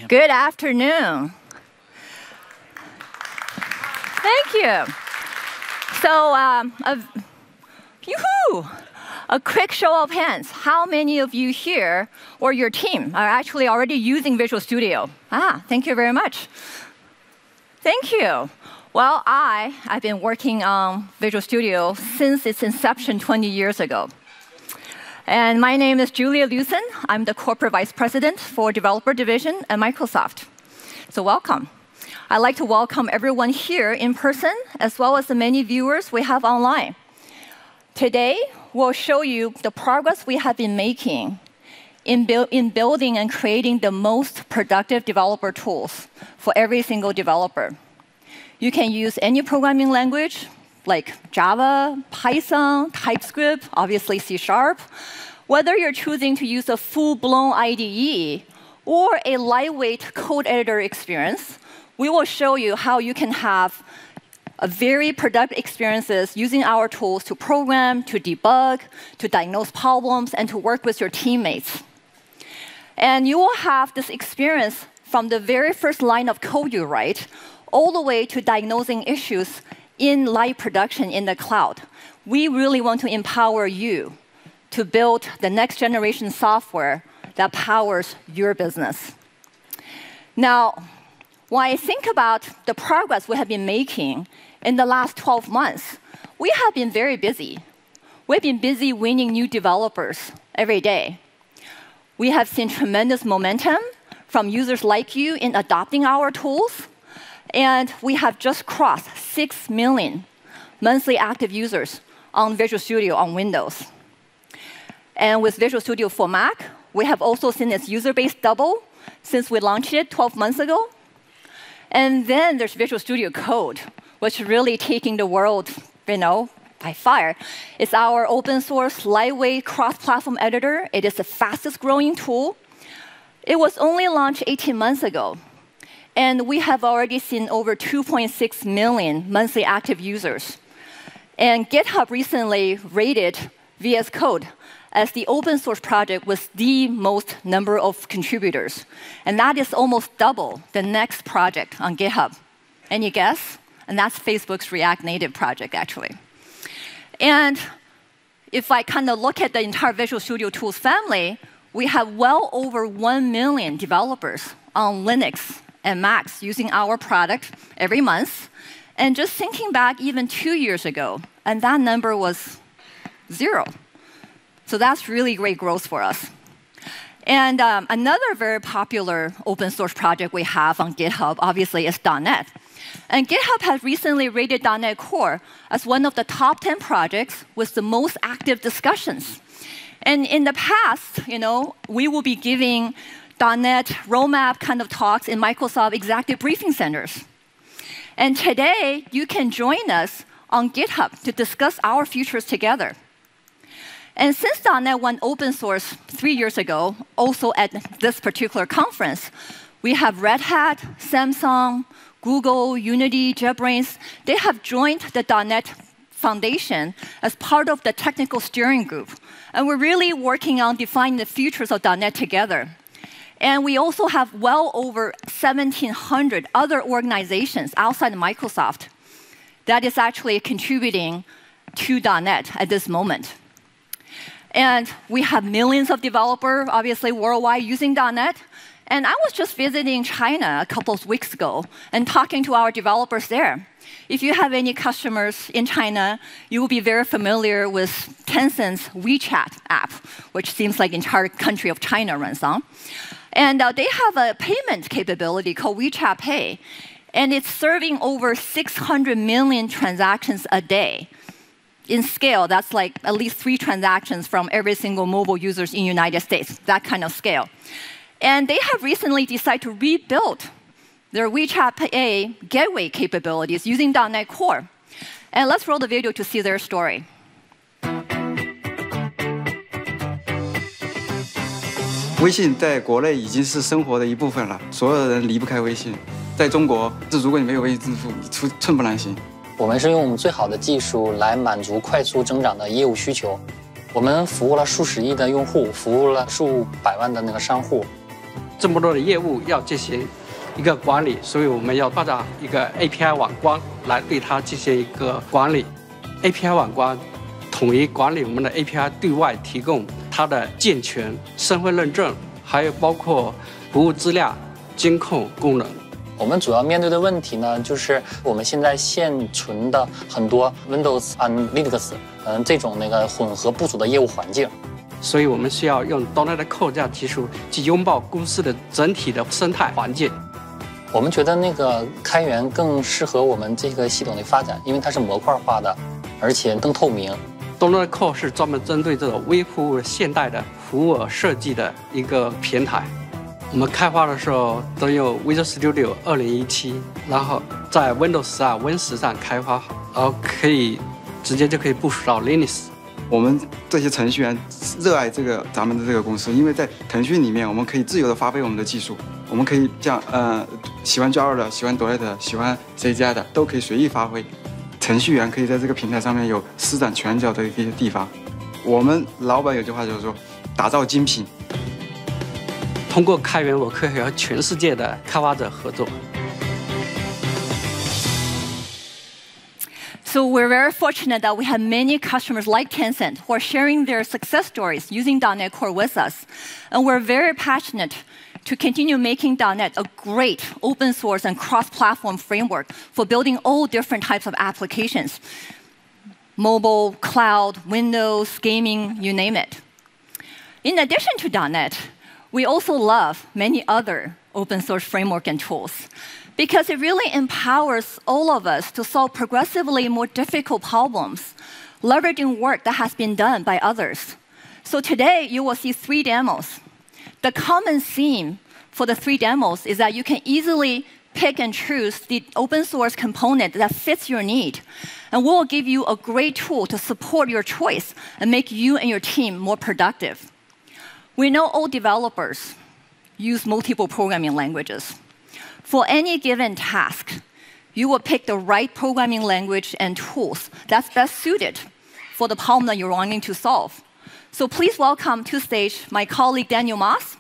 Good afternoon. Thank you. So, a quick show of hands. How many of you here or your team are actually already using Visual Studio? Thank you very much. Thank you. Well, I've been working on Visual Studio since its inception 20 years ago. And my name is Julia Lucen. I'm the Corporate Vice President for Developer Division at Microsoft. So welcome. I'd like to welcome everyone here in person, as well as the many viewers we have online. Today, we'll show you the progress we have been making in building and creating the most productive developer tools for every single developer. You can use any programming language, like Java, Python, TypeScript, obviously C#. Whether you're choosing to use a full-blown IDE or a lightweight code editor experience, we will show you how you can have a very productive experiences using our tools to program, to debug, to diagnose problems, and to work with your teammates. And you will have this experience from the very first line of code you write, all the way to diagnosing issues in live production in the cloud. We really want to empower you to build the next generation software that powers your business. Now, when I think about the progress we have been making in the last 12 months, we have been very busy. We've been busy winning new developers every day. We have seen tremendous momentum from users like you in adopting our tools. And we have just crossed 6 million monthly active users on Visual Studio on Windows. And with Visual Studio for Mac, we have also seen its user base double since we launched it 12 months ago. And then there's Visual Studio Code, which is really taking the world, by fire. It's our open source, lightweight, cross-platform editor. It is the fastest growing tool. It was only launched 18 months ago. And we have already seen over 2.6 million monthly active users. And GitHub recently rated VS Code as the open source project with the most number of contributors. And that is almost double the next project on GitHub. Any guess? And that's Facebook's React Native project, actually. And if I kind of look at the entire Visual Studio Tools family, we have well over 1 million developers on Linux and Macs using our product every month. And just thinking back even 2 years ago, and that number was 0. So that's really great growth for us. And another very popular open source project we have on GitHub, obviously, is .NET. And GitHub has recently rated .NET Core as one of the top 10 projects with the most active discussions. And in the past, we will be giving .NET roadmap kind of talks in Microsoft Executive Briefing Centers. And today, you can join us on GitHub to discuss our futures together. And since .NET went open source 3 years ago, also at this particular conference, we have Red Hat, Samsung, Google, Unity, JetBrains. They have joined the .NET Foundation as part of the technical steering group. And we're really working on defining the futures of .NET together. And we also have well over 1,700 other organizations outside of Microsoft that is actually contributing to .NET at this moment. And we have millions of developers, obviously, worldwide using .NET. And I was just visiting China a couple of weeks ago and talking to our developers there. If you have any customers in China, you will be very familiar with Tencent's WeChat app, which seems like the entire country of China runs on. And they have a payment capability called WeChat Pay. And it's serving over 600 million transactions a day. In scale, that's like at least 3 transactions from every single mobile users in the United States, that kind of scale. And they have recently decided to rebuild their WeChat Pay gateway capabilities using .NET Core. And let's roll the video to see their story. 微信在国内已经是生活的一部分了，所有人离不开微信。在中国，如果你没有微信支付，你寸步难行。我们是用我们最好的技术来满足快速增长的业务需求。我们服务了数十亿的用户，服务了数百万的商户。这么多的业务要进行一个管理，所以我们要发展一个 API 网关来对它进行一个管理。API 网关统一管理我们的 API 对外提供它的健全、身份认证，还有包括服务质量监控功能。我们主要面对的问题呢，就是我们现在现存的很多 Windows 和 Linux 这种混合部署的业务环境。所以我们需要用 .NET Core 这样技术去拥抱公司的整体的生态环境。我们觉得开源更适合我们这个系统的发展，因为它是模块化的，而且更透明。.NET Core 是专门针对这种微服务现代的服务设计的一个平台。我们开发的时候都用 Visual Studio 2017，然后在 Windows 上、Win10上开发，然后直接就可以部署到 Linux。我们这些程序员热爱咱们的这个公司，因为在腾讯里面，我们可以自由的发挥我们的技术，我们可以像喜欢 Java 的、喜欢 .NET 的、喜欢 C 加的，都可以随意发挥。程序员可以在这个平台上面有施展拳脚的一些地方。我们老板有句话就是说，打造精品。通过开源，我可以和全世界的开发者合作。So we're very fortunate that we have many customers like Tencent who are sharing their success stories using .NET Core with us. And we're very passionate to continue making .NET a great open source and cross-platform framework for building all different types of applications. Mobile, cloud, Windows, gaming, you name it. In addition to .NET, we also love many other open source framework and tools, because it really empowers all of us to solve progressively more difficult problems, leveraging work that has been done by others. So today, you will see 3 demos. The common theme for the 3 demos is that you can easily pick and choose the open source component that fits your need. And we'll give you a great tool to support your choice and make you and your team more productive. We know all developers use multiple programming languages. For any given task, you will pick the right programming language and tools that's best suited for the problem that you're wanting to solve. So please welcome to stage my colleague Daniel Moss,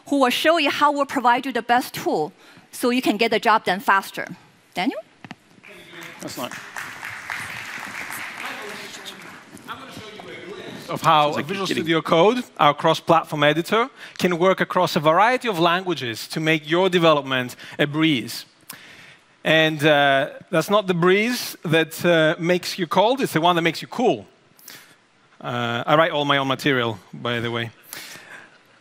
who will show you how we'll provide you the best tool so you can get the job done faster. Daniel? That's nice. Of how Visual Studio Code, our cross-platform editor, can work across a variety of languages to make your development a breeze. And that's not the breeze that makes you cold, it's the one that makes you cool. I write all my own material, by the way.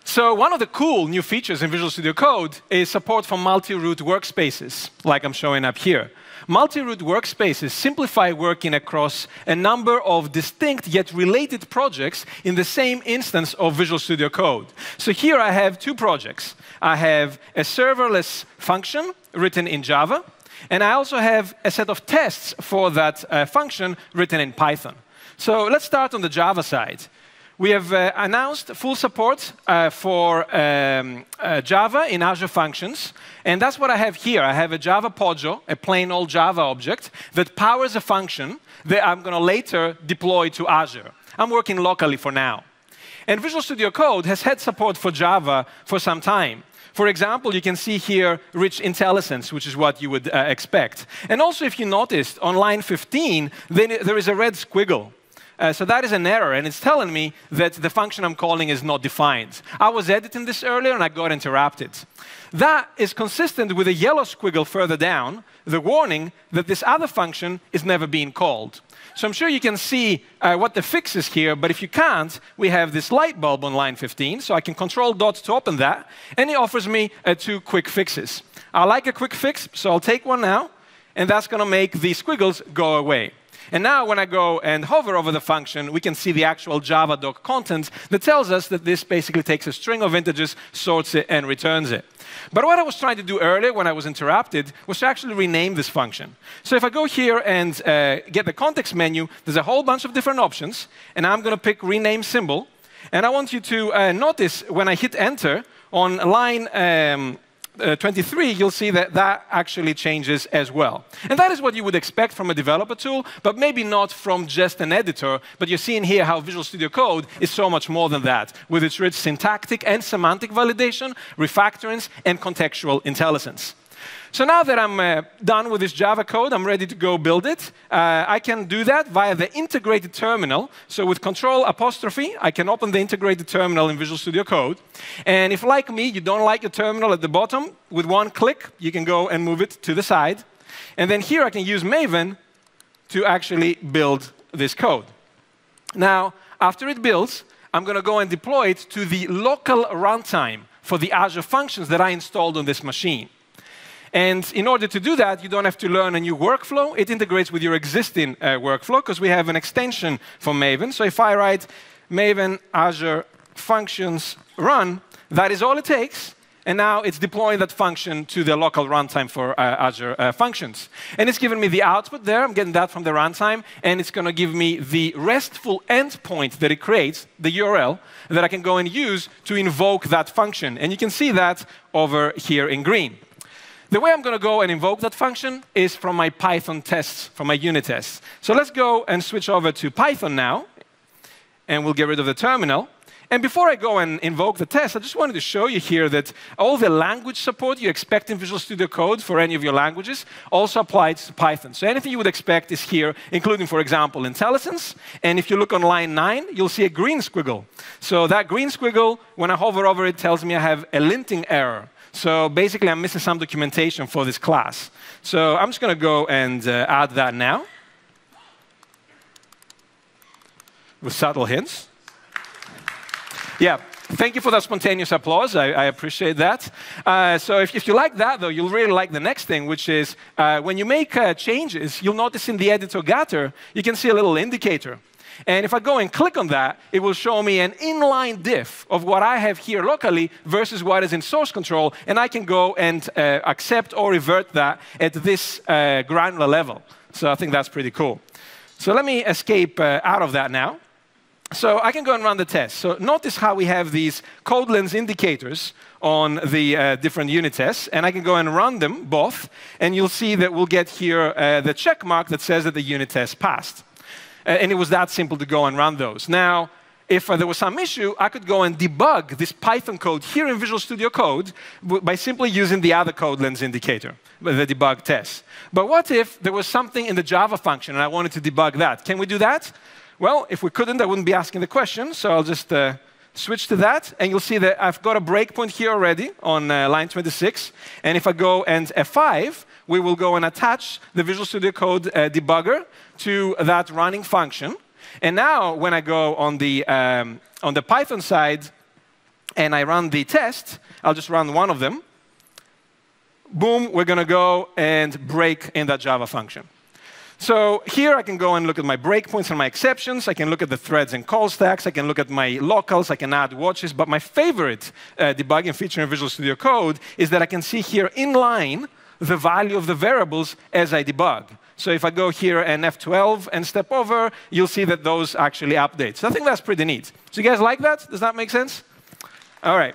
So one of the cool new features in Visual Studio Code is support for multi-root workspaces, like I'm showing up here. Multi-root workspaces simplify working across a number of distinct yet related projects in the same instance of Visual Studio Code. So here I have 2 projects. I have a serverless function written in Java, and I also have a set of tests for that function written in Python. So let's start on the Java side. We have announced full support for Java in Azure Functions. And that's what I have here. I have a Java Pojo, a plain old Java object, that powers a function that I'm going to later deploy to Azure. I'm working locally for now. And Visual Studio Code has had support for Java for some time. For example, you can see here rich IntelliSense, which is what you would expect. And also, if you noticed, on line 15, there is a red squiggle. So that is an error, and it's telling me that the function I'm calling is not defined. I was editing this earlier, and I got interrupted. That is consistent with a yellow squiggle further down, the warning that this other function is never being called. So I'm sure you can see what the fix is here, but if you can't, we have this light bulb on line 15, so I can control dot to open that, and it offers me 2 quick fixes. I like a quick fix, so I'll take one now, and that's going to make the squiggles go away. And now when I go and hover over the function, we can see the actual Java doc content that tells us that this basically takes a string of integers, sorts it, and returns it. But what I was trying to do earlier when I was interrupted was to actually rename this function. So if I go here and get the context menu, there's a whole bunch of different options. And I'm going to pick rename symbol. And I want you to notice when I hit enter on line 23, you'll see that that actually changes as well. And that is what you would expect from a developer tool, but maybe not from just an editor. But you're seeing here how Visual Studio Code is so much more than that, with its rich syntactic and semantic validation, refactorings, and contextual intelligence. So now that I'm done with this Java code, I'm ready to go build it. I can do that via the integrated terminal. So with Control apostrophe, I can open the integrated terminal in Visual Studio Code. And if, like me, you don't like your terminal at the bottom, with one click, you can go and move it to the side. And then here I can use Maven to actually build this code. Now, after it builds, I'm going to go and deploy it to the local runtime for the Azure functions that I installed on this machine. And in order to do that, you don't have to learn a new workflow. It integrates with your existing workflow, because we have an extension for Maven. So if I write Maven Azure functions run, that is all it takes. And now it's deploying that function to the local runtime for Azure functions. And it's given me the output there. I'm getting that from the runtime. And it's going to give me the RESTful endpoint that it creates, the URL, that I can go and use to invoke that function. And you can see that over here in green. The way I'm going to go and invoke that function is from my Python tests, from my unit tests. So let's go and switch over to Python now. And we'll get rid of the terminal. And before I go and invoke the test, I just wanted to show you here that all the language support you expect in Visual Studio Code for any of your languages also applies to Python. So anything you would expect is here, including, for example, IntelliSense. And if you look on line 9, you'll see a green squiggle. So that green squiggle, when I hover over it, tells me I have a linting error. So basically, I'm missing some documentation for this class. So I'm just going to go and add that now with subtle hints. Yeah, thank you for that spontaneous applause. I appreciate that. So if you like that, though, you'll really like the next thing, which is when you make changes, you'll notice in the editor getter, you can see a little indicator. And if I go and click on that, it will show me an inline diff of what I have here locally versus what is in source control. And I can go and accept or revert that at this granular level. So I think that's pretty cool. So let me escape out of that now. So I can go and run the test. So notice how we have these code lens indicators on the different unit tests. And I can go and run them both. And you'll see that we'll get here the check mark that says that the unit test passed. And it was that simple to go and run those. Now, if there was some issue, I could go and debug this Python code here in Visual Studio Code by simply using the other code lens indicator, the debug test. But what if there was something in the Java function and I wanted to debug that? Can we do that? Well, if we couldn't, I wouldn't be asking the question. So I'll just switch to that. And you'll see that I've got a breakpoint here already on line 26. And if I go and F5, we will go and attach the Visual Studio Code debugger to that running function. And now, when I go on the Python side and I run the test, I'll just run one of them. Boom, we're going to go and break in that Java function. So here I can go and look at my breakpoints and my exceptions. I can look at the threads and call stacks. I can look at my locals. I can add watches. But my favorite debugging feature in Visual Studio Code is that I can see here in line the value of the variables as I debug. So if I go here and F12 and step over, you'll see that those actually update. So I think that's pretty neat. So you guys like that? Does that make sense? All right.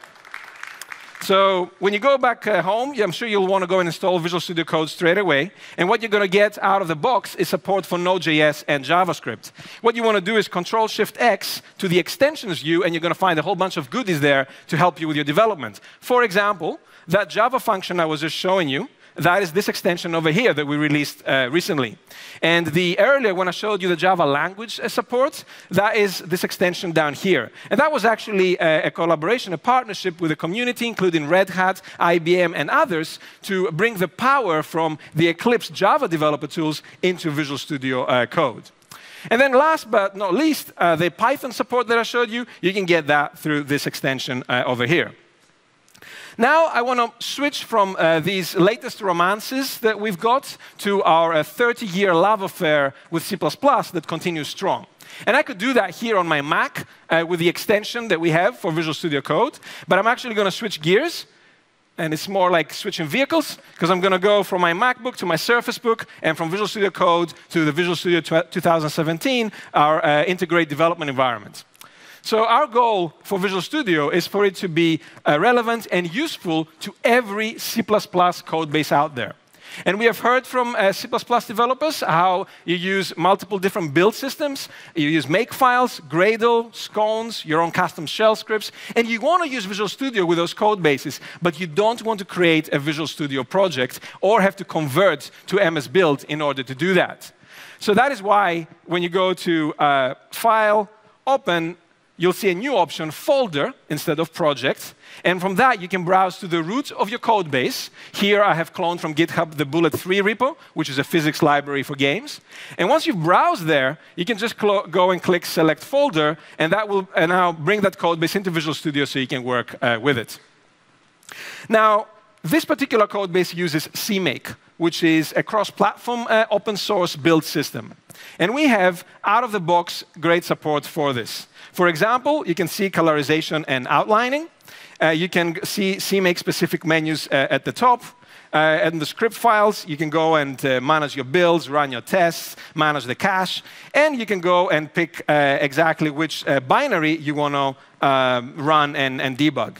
So when you go back home, I'm sure you'll want to go and install Visual Studio Code straight away. And what you're going to get out of the box is support for Node.js and JavaScript. What you want to do is Control-Shift-X to the extensions view, and you're going to find a whole bunch of goodies there to help you with your development. For example, that Java function I was just showing you, that is this extension over here that we released recently. And earlier, when I showed you the Java language support, that is this extension down here. And that was actually a collaboration, a partnership with the community, including Red Hat, IBM, and others, to bring the power from the Eclipse Java developer tools into Visual Studio Code. And then last but not least, the Python support that I showed you, you can get that through this extension over here. Now I want to switch from these latest romances that we've got to our 30-year love affair with C++ that continues strong. And I could do that here on my Mac with the extension that we have for Visual Studio Code. But I'm actually going to switch gears. And it's more like switching vehicles, because I'm going to go from my MacBook to my Surface Book, and from Visual Studio Code to the Visual Studio 2017, our integrated development environment. So our goal for Visual Studio is for it to be relevant and useful to every C++ code base out there. And we have heard from C++ developers how you use multiple different build systems. You use makefiles, Gradle, scones, your own custom shell scripts. And you want to use Visual Studio with those code bases, but you don't want to create a Visual Studio project or have to convert to MS Build in order to do that. So that is why when you go to File, Open, you'll see a new option, Folder, instead of Project. And from that, you can browse to the root of your code base. Here, I have cloned from GitHub the Bullet 3 repo, which is a physics library for games. And once you've browsed there, you can just go and click Select Folder, and that will now bring that code base into Visual Studio so you can work with it. Now, this particular code base uses CMake, which is a cross-platform open source build system. And we have, out-of-the-box, great support for this. For example, you can see colorization and outlining. You can see CMake-specific menus at the top. And the script files, you can go and manage your builds, run your tests, manage the cache. And you can go and pick exactly which binary you want to run and debug.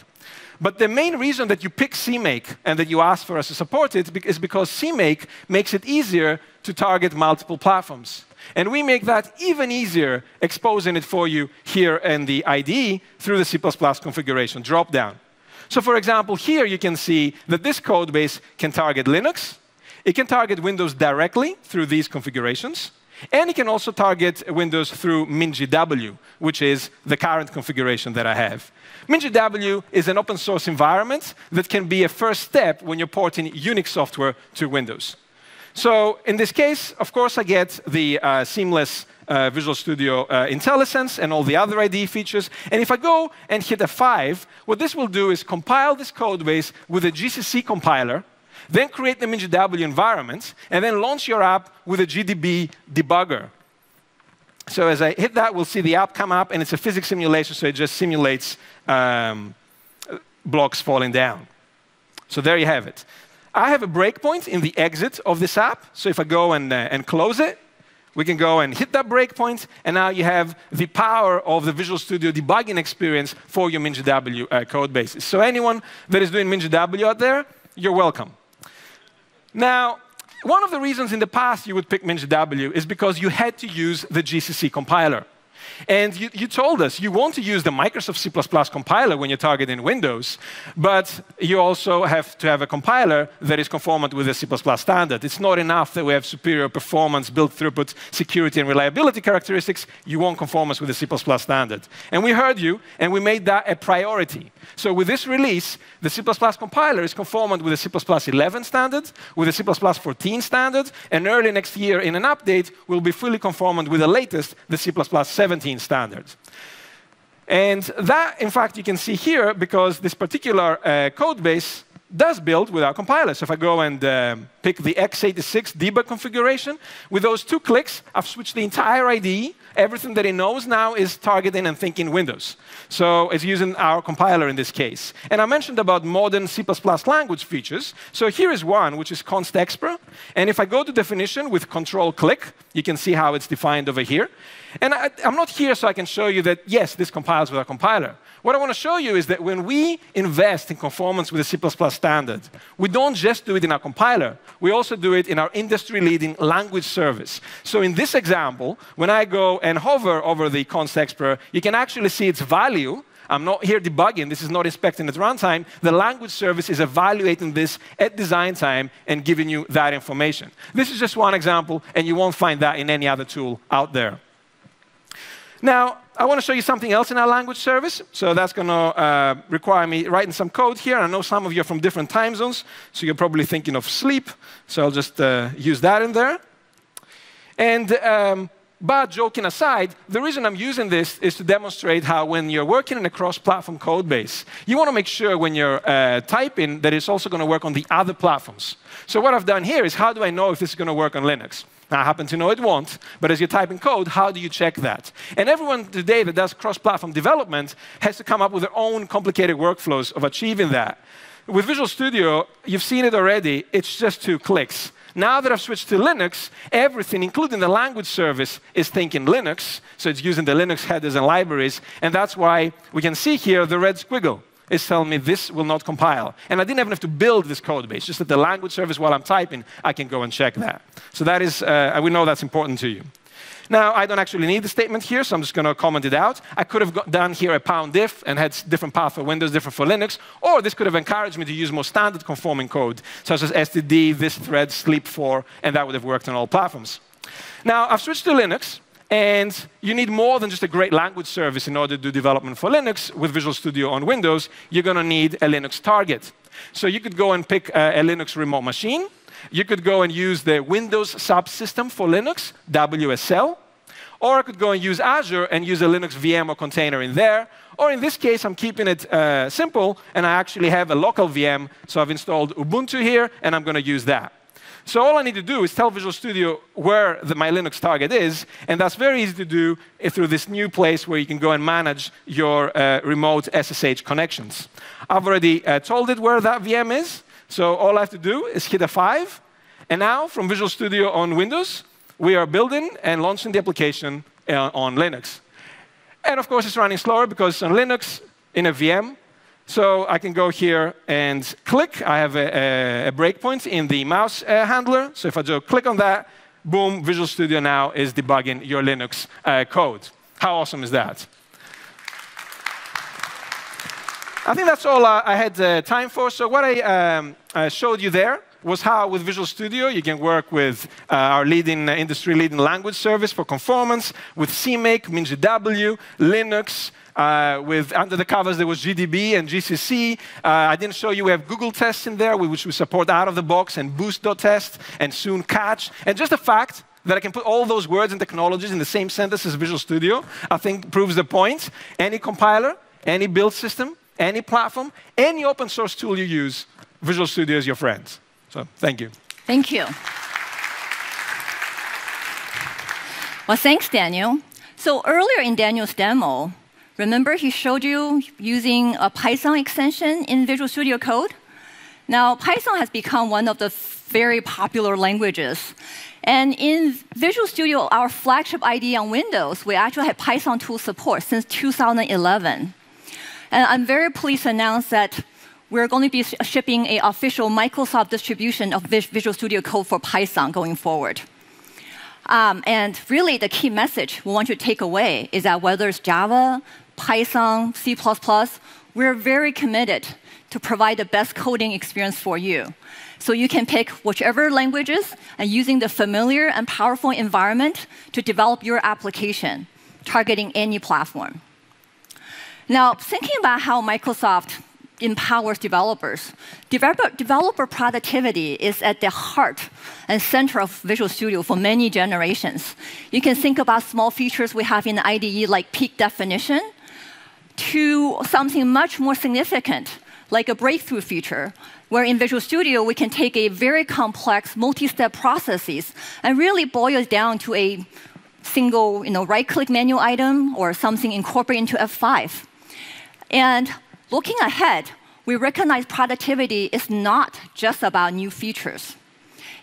But the main reason that you pick CMake and that you ask for us to support it is because CMake makes it easier to target multiple platforms. And we make that even easier, exposing it for you here in the IDE through the C++ configuration dropdown. So for example, here you can see that this code base can target Linux. It can target Windows directly through these configurations. And it can also target Windows through MinGW, which is the current configuration that I have. MinGW is an open source environment that can be a first step when you're porting Unix software to Windows. So in this case, of course, I get the seamless Visual Studio IntelliSense and all the other IDE features. And if I go and hit F5, what this will do is compile this code base with a GCC compiler, then create the MinGW environment, and then launch your app with a GDB debugger. So as I hit that, we'll see the app come up, and it's a physics simulation, so it just simulates blocks falling down. So there you have it. I have a breakpoint in the exit of this app, so if I go and close it, we can go and hit that breakpoint, and now you have the power of the Visual Studio debugging experience for your MinGW code bases. So anyone that is doing MinGW out there, you're welcome. Now, one of the reasons in the past you would pick MinGW is because you had to use the GCC compiler. And you told us you want to use the Microsoft C++ compiler when you're targeting Windows, but you also have to have a compiler that is conformant with the C++ standard. It's not enough that we have superior performance, build throughput, security, and reliability characteristics. You want conformance with the C++ standard. And we heard you, and we made that a priority. So with this release, the C++ compiler is conformant with the C++ 11 standard, with the C++ 14 standard, and early next year in an update, will be fully conformant with the latest, the C++ 17 standard. And that, in fact, you can see here because this particular code base does build with our compiler. So if I go and pick the x86 debug configuration, with those 2 clicks, I've switched the entire IDE. Everything that it knows now is targeting and thinking Windows. So it's using our compiler in this case. And I mentioned about modern C++ language features. So here is one, which is const_expr. And if I go to definition with Control-click, you can see how it's defined over here. And I'm not here so I can show you that, yes, this compiles with our compiler. What I want to show you is that when we invest in conformance with the C++ standard, we don't just do it in our compiler. We also do it in our industry-leading language service. So in this example, when I go and hover over the const_expr, you can actually see its value. I'm not here debugging. This is not inspecting at runtime. The language service is evaluating this at design time and giving you that information. This is just one example, and you won't find that in any other tool out there. Now, I want to show you something else in our language service. So that's going to require me writing some code here. I know some of you are from different time zones, so you're probably thinking of sleep. So I'll just use that in there. And but joking aside, the reason I'm using this is to demonstrate how when you're working in a cross-platform code base, you want to make sure when you're typing that it's also going to work on the other platforms. So what I've done here is how do I know if this is going to work on Linux? Now, I happen to know it won't, but as you're typing code, how do you check that? And everyone today that does cross-platform development has to come up with their own complicated workflows of achieving that. With Visual Studio, you've seen it already. It's just 2 clicks. Now that I've switched to Linux, everything, including the language service, is thinking Linux. So it's using the Linux headers and libraries. And that's why we can see here the red squiggle is telling me this will not compile. And I didn't even have to build this code base. Just that the language service, while I'm typing, I can go and check that. So that is, we know that's important to you. Now, I don't actually need the statement here, so I'm just going to comment it out. I could have done here a #diff and had different path for Windows, different for Linux, or this could have encouraged me to use more standard conforming code, such as std, this thread, sleep4, and that would have worked on all platforms. Now, I've switched to Linux, and you need more than just a great language service in order to do development for Linux. With Visual Studio on Windows, you're going to need a Linux target. So you could go and pick a Linux remote machine. You could go and use the Windows subsystem for Linux, WSL. Or I could go and use Azure and use a Linux VM or container in there. Or in this case, I'm keeping it simple, and I actually have a local VM. So I've installed Ubuntu here, and I'm going to use that. So all I need to do is tell Visual Studio where my Linux target is, and that's very easy to do through this new place where you can go and manage your remote SSH connections. I've already told it where that VM is, so all I have to do is hit F5, and now from Visual Studio on Windows, we are building and launching the application on Linux. And of course, it's running slower because it's on Linux in a VM. So I can go here and click. I have a breakpoint in the mouse handler. So if I just click on that, boom, Visual Studio now is debugging your Linux code. How awesome is that? I think that's all I had time for. So what I showed you there was how with Visual Studio you can work with our leading industry-leading language service for conformance, with CMake, MinGW, Linux. With under the covers, there was GDB and GCC. I didn't show you we have Google Tests in there, which we support out of the box, and Boost.test, and soon Catch. And just the fact that I can put all those words and technologies in the same sentence as Visual Studio, I think proves the point. Any compiler, any build system, any platform, any open source tool you use, Visual Studio is your friend. So thank you. Thank you. Well, thanks, Daniel. So earlier in Daniel's demo, remember he showed you using a Python extension in Visual Studio Code? Now, Python has become one of the very popular languages. And in Visual Studio, our flagship IDE on Windows, we actually have Python tool support since 2011. And I'm very pleased to announce that we're going to be shipping an official Microsoft distribution of Visual Studio Code for Python going forward. And really, the key message we want you to take away is that whether it's Java, Python, C++, we're very committed to provide the best coding experience for you. So you can pick whichever languages and using the familiar and powerful environment to develop your application, targeting any platform. Now, thinking about how Microsoft empowers developers. Developer productivity is at the heart and center of Visual Studio for many generations. You can think about small features we have in the IDE like peak definition to something much more significant like a breakthrough feature where in Visual Studio we can take a very complex multi-step processes and really boil it down to a single right-click menu item or something incorporated into F5. And looking ahead, we recognize productivity is not just about new features.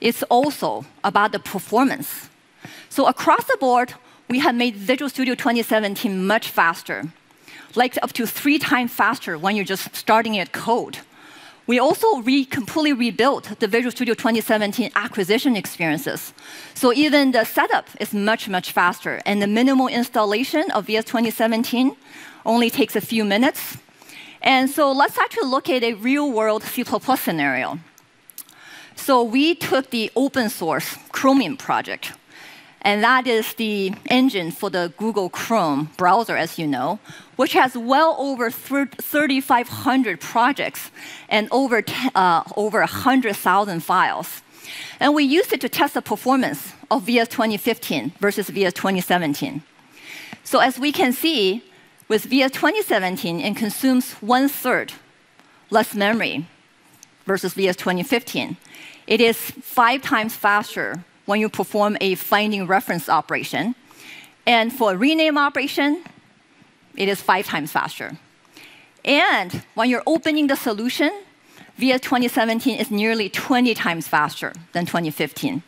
It's also about the performance. So across the board, we have made Visual Studio 2017 much faster, like up to 3 times faster when you're just starting at code. We also completely rebuilt the Visual Studio 2017 acquisition experiences. So even the setup is much, much faster. And the minimal installation of VS 2017 only takes a few minutes. And so let's actually look at a real-world C++ scenario. So we took the open source Chromium project. And that is the engine for the Google Chrome browser, as you know, which has well over 3,500 projects and over 100,000 files. And we used it to test the performance of VS 2015 versus VS 2017. So as we can see, with VS 2017, it consumes 1/3 less memory versus VS 2015. It is 5 times faster when you perform a finding reference operation. And for a rename operation, it is 5 times faster. And when you're opening the solution, VS 2017 is nearly 20 times faster than 2015.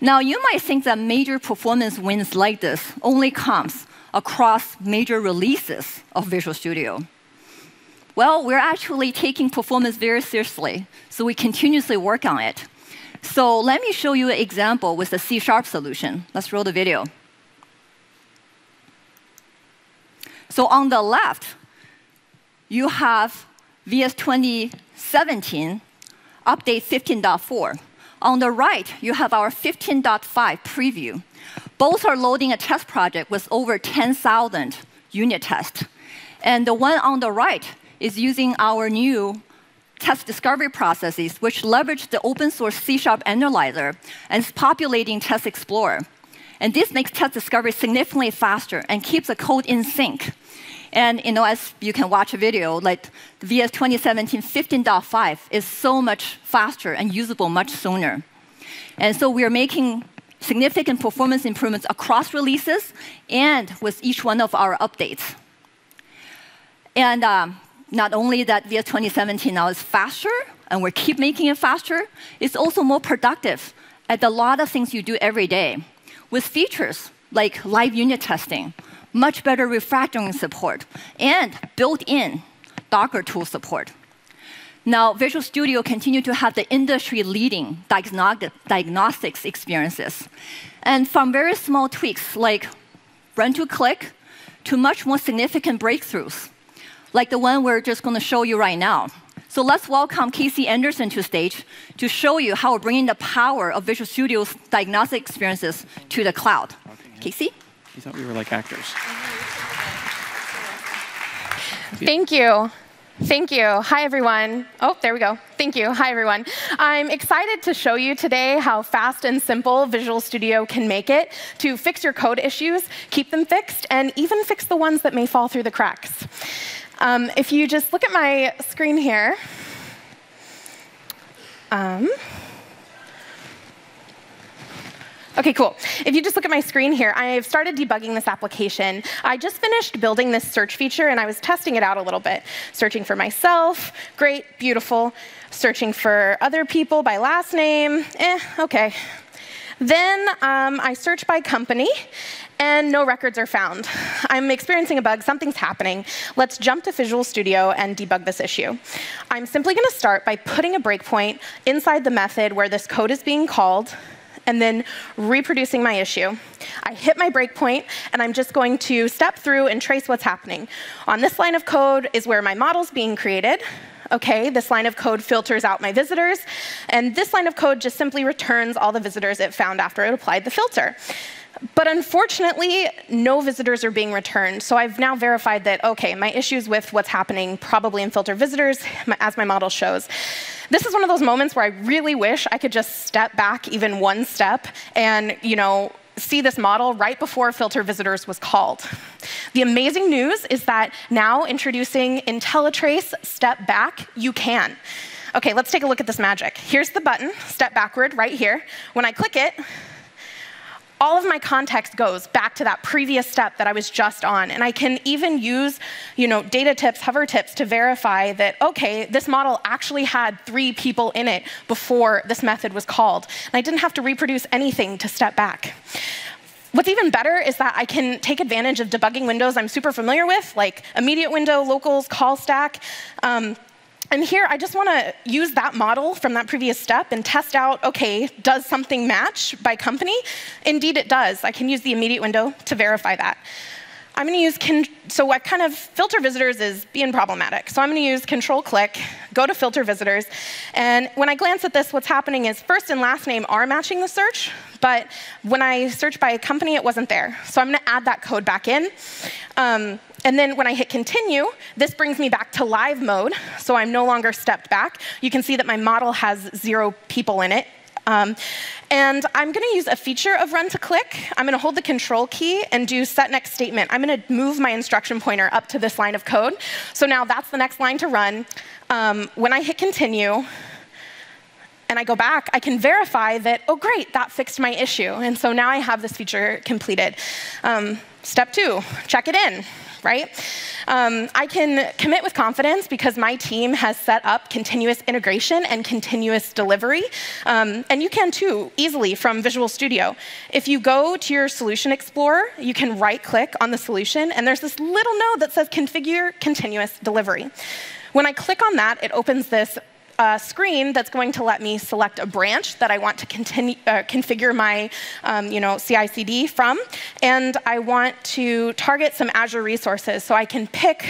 Now, you might think that major performance wins like this only comes across major releases of Visual Studio. Well, we're actually taking performance very seriously, so we continuously work on it. So let me show you an example with the C# solution. Let's roll the video. So on the left, you have VS 2017 update 15.4. On the right, you have our 15.5 preview. Both are loading a test project with over 10,000 unit tests. And the one on the right is using our new test discovery processes, which leverage the open source C# analyzer and is populating Test Explorer. And this makes test discovery significantly faster and keeps the code in sync. And as you can watch a video, like the VS 2017 15.5 is so much faster and usable much sooner. And so we are making significant performance improvements across releases and with each one of our updates. And not only that VS 2017 now is faster, and we keep making it faster, it's also more productive at a lot of things you do every day, with features like live unit testing, much better refactoring support, and built-in Docker tool support. Now, Visual Studio continues to have the industry-leading diagnostics experiences. And from very small tweaks like run-to-click to much more significant breakthroughs, like the one we're just going to show you right now. So let's welcome Casey Anderson to stage to show you how we're bringing the power of Visual Studio's diagnostic experiences to the cloud. Casey? You thought we were like actors. Thank you. Thank you. Hi, everyone. Oh, there we go. Thank you. Hi, everyone. I'm excited to show you today how fast and simple Visual Studio can make it to fix your code issues, keep them fixed, and even fix the ones that may fall through the cracks. If you just look at my screen here, OK, cool. If you just look at my screen here, I've started debugging this application. I just finished building this search feature, and I was testing it out a little bit. Searching for myself, great, beautiful. Searching for other people by last name, OK. Then I search by company, and no records are found. I'm experiencing a bug. Something's happening. Let's jump to Visual Studio and debug this issue. I'm simply going to start by putting a breakpoint inside the method where this code is being called, and then reproducing my issue. I hit my breakpoint, and I'm just going to step through and trace what's happening. On this line of code is where my model's being created. OK, this line of code filters out my visitors. And this line of code just simply returns all the visitors it found after it applied the filter. But unfortunately, no visitors are being returned. So I've now verified that, OK, my issue's with what's happening probably in filter visitors, as my model shows. This is one of those moments where I really wish I could just step back even one step and see this model right before filter visitors was called. The amazing news is that now introducing IntelliTrace step back, you can. OK, let's take a look at this magic. Here's the button, step backward, right here. When I click it, all of my context goes back to that previous step that I was just on. And I can even use data tips, hover tips to verify that, OK, this model actually had 3 people in it before this method was called. And I didn't have to reproduce anything to step back. What's even better is that I can take advantage of debugging windows I'm super familiar with, like immediate window, locals, call stack. And here, I just want to use that model from that previous step and test out, OK, does something match by company? Indeed, it does. I can use the immediate window to verify that. I'm going to use, so I kind of, filter visitors is being problematic. So I'm going to use Control-click, go to filter visitors. And when I glance at this, what's happening is first and last name are matching the search. But when I search by a company, it wasn't there. So I'm going to add that code back in. And then when I hit continue, this brings me back to live mode. So I'm no longer stepped back. You can see that my model has 0 people in it. And I'm going to use a feature of run to click. I'm going to hold the control key and do set next statement. I'm going to move my instruction pointer up to this line of code. So now that's the next line to run. When I hit continue, and I go back, I can verify that, oh, great, that fixed my issue. And so now I have this feature completed. Step 2, check it in. right? I can commit with confidence because my team has set up continuous integration and continuous delivery. And you can too, easily from Visual Studio. If you go to your Solution Explorer, you can right-click on the solution, and there's this little node that says Configure Continuous Delivery. When I click on that, it opens this screen that's going to let me select a branch that I want to configure my CI/CD from. And I want to target some Azure resources. So I can pick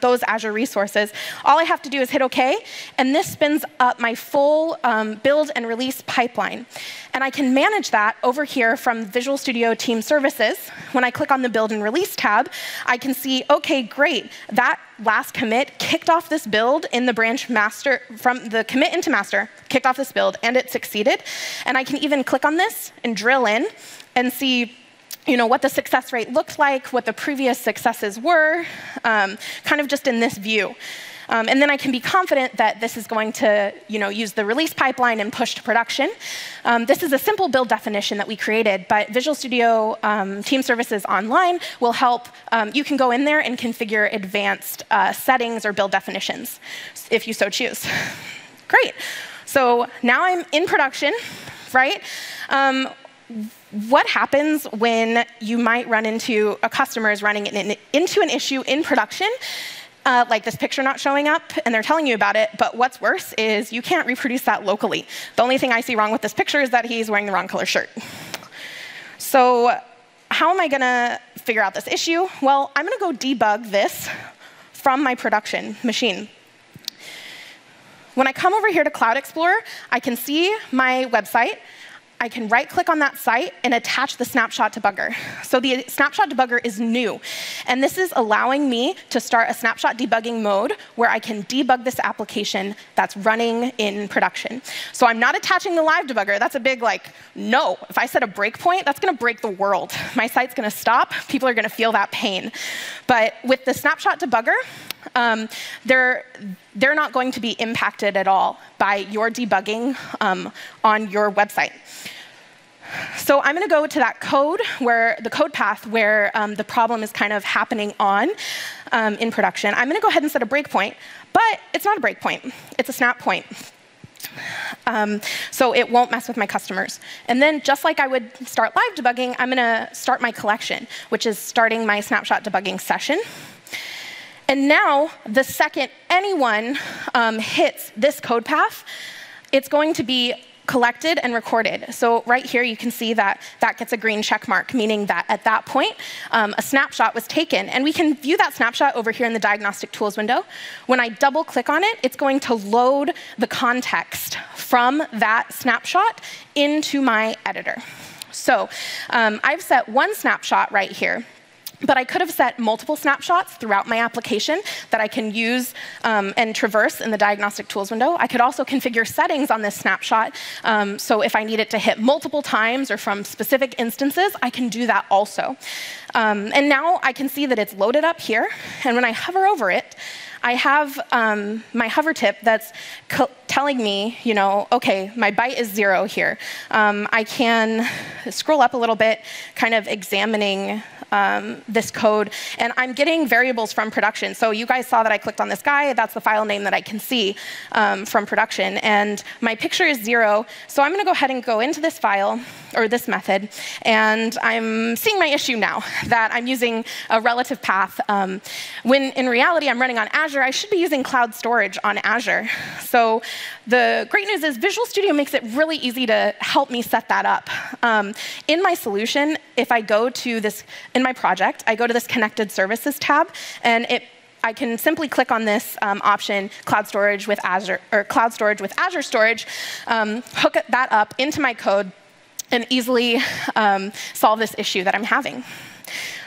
those Azure resources. All I have to do is hit OK. And this spins up my full build and release pipeline. And I can manage that over here from Visual Studio Team Services. When I click on the Build and Release tab, I can see, OK, great. That last commit kicked off this build in the branch master, from the commit into master, kicked off this build, and it succeeded. And I can even click on this and drill in and see what the success rate looked like, what the previous successes were, kind of just in this view. And then I can be confident that this is going to use the release pipeline and push to production. This is a simple build definition that we created, but Visual Studio Team Services Online will help. You can go in there and configure advanced settings or build definitions, if you so choose. Great. So now I'm in production, right? What happens when you might run into a customer is running into an issue in production, like this picture not showing up, and they're telling you about it, but what's worse is you can't reproduce that locally. The only thing I see wrong with this picture is that he's wearing the wrong color shirt. So how am I going to figure out this issue? Well, I'm going to go debug this from my production machine. When I come over here to Cloud Explorer, I can see my website. I can right-click on that site and attach the snapshot debugger. So the snapshot debugger is new. And this is allowing me to start a snapshot debugging mode where I can debug this application that's running in production. So I'm not attaching the live debugger. That's a big, no. If I set a breakpoint, that's going to break the world. My site's going to stop. People are going to feel that pain. But with the snapshot debugger, they're not going to be impacted at all by your debugging on your website. So I'm going to go to that code, the code path where the problem is kind of happening on in production. I'm going to go ahead and set a breakpoint, but it's not a breakpoint. It's a snap point. So it won't mess with my customers. And then just like I would start live debugging, I'm going to start my collection, which is starting my snapshot debugging session. And now, the second anyone hits this code path, it's going to be collected and recorded. So right here, you can see that that gets a green check mark, meaning that at that point, a snapshot was taken. And we can view that snapshot over here in the Diagnostic Tools window. When I double-click on it, it's going to load the context from that snapshot into my editor. So I've set one snapshot right here. But I could have set multiple snapshots throughout my application that I can use and traverse in the Diagnostic Tools window. I could also configure settings on this snapshot. So if I need it to hit multiple times or from specific instances, I can do that also. And now I can see that it's loaded up here. And when I hover over it, I have my hover tip that's telling me, OK, my byte is 0 here. I can scroll up a little bit, kind of examining this code. And I'm getting variables from production. So you guys saw that I clicked on this guy. That's the file name that I can see from production. And my picture is 0. So I'm going to go ahead and go into this file, or this method. And I'm seeing my issue now, that I'm using a relative path. When in reality, I'm running on Azure, I should be using cloud storage on Azure. So the great news is Visual Studio makes it really easy to help me set that up. In my solution, if I go to this, in my project, I go to this Connected Services tab, and I can simply click on this option, Cloud Storage with Azure, or Cloud Storage with Azure Storage, hook that up into my code, and easily solve this issue that I'm having.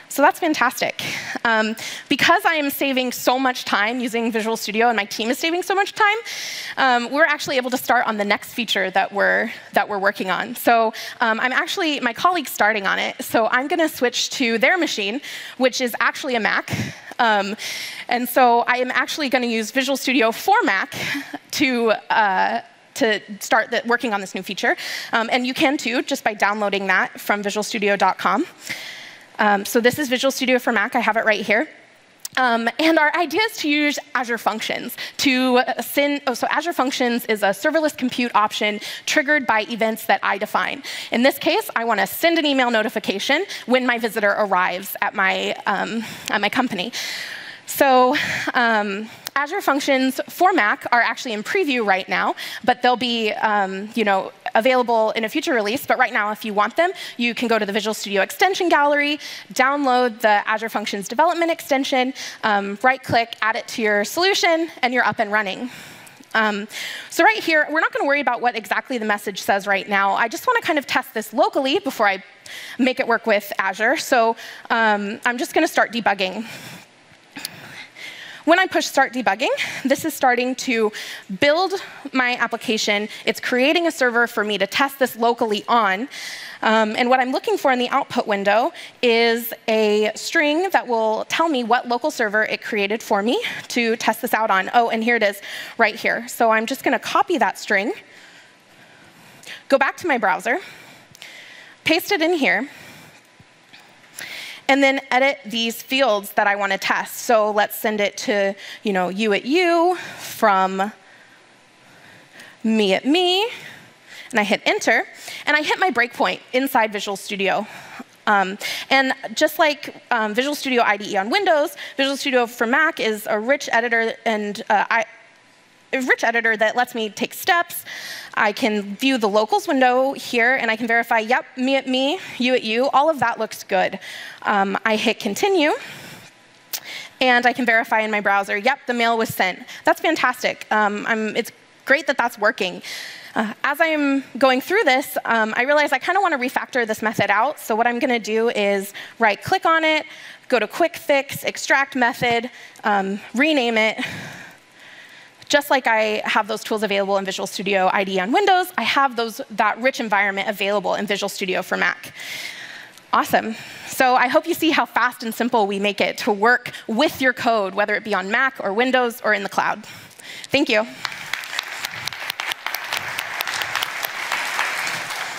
So that's fantastic. Because I am saving so much time using Visual Studio and my team is saving so much time, we're actually able to start on the next feature that we're working on. So my colleague's starting on it. So I'm going to switch to their machine, which is actually a Mac. And so I am actually going to use Visual Studio for Mac to start working on this new feature. And you can too, just by downloading that from visualstudio.com. So this is Visual Studio for Mac. I have it right here. And our idea is to use Azure Functions to send. So Azure Functions is a serverless compute option triggered by events that I define. In this case, I want to send an email notification when my visitor arrives at my company. So Azure Functions for Mac are actually in preview right now, but they'll be available in a future release. But right now, if you want them, you can go to the Visual Studio Extension Gallery, download the Azure Functions development extension, right-click, add it to your solution, and you're up and running. So right here, we're not going to worry about what exactly the message says right now. I just want to kind of test this locally before I make it work with Azure. So I'm just going to start debugging. When I push Start Debugging, this is starting to build my application. It's creating a server for me to test this locally on. And what I'm looking for in the output window is a string that will tell me what local server it created for me to test this out on. Oh, and here it is right here. So I'm just going to copy that string, go back to my browser, paste it in here, and then edit these fields that I want to test. So let's send it to you@you from me@me. And I hit Enter. And I hit my breakpoint inside Visual Studio. And just like Visual Studio IDE on Windows, Visual Studio for Mac is a rich editor that lets me take steps. I can view the locals window here, and I can verify, yep, me@me, you@you, all of that looks good. I hit Continue, and I can verify in my browser, yep, the mail was sent. That's fantastic. It's great that that's working. As I'm going through this, I realize I kind of want to refactor this method out. So what I'm going to do is right-click on it, go to Quick Fix, Extract Method, rename it. Just like I have those tools available in Visual Studio IDE on Windows, I have that rich environment available in Visual Studio for Mac. Awesome. So I hope you see how fast and simple we make it to work with your code, whether it be on Mac or Windows or in the cloud. Thank you.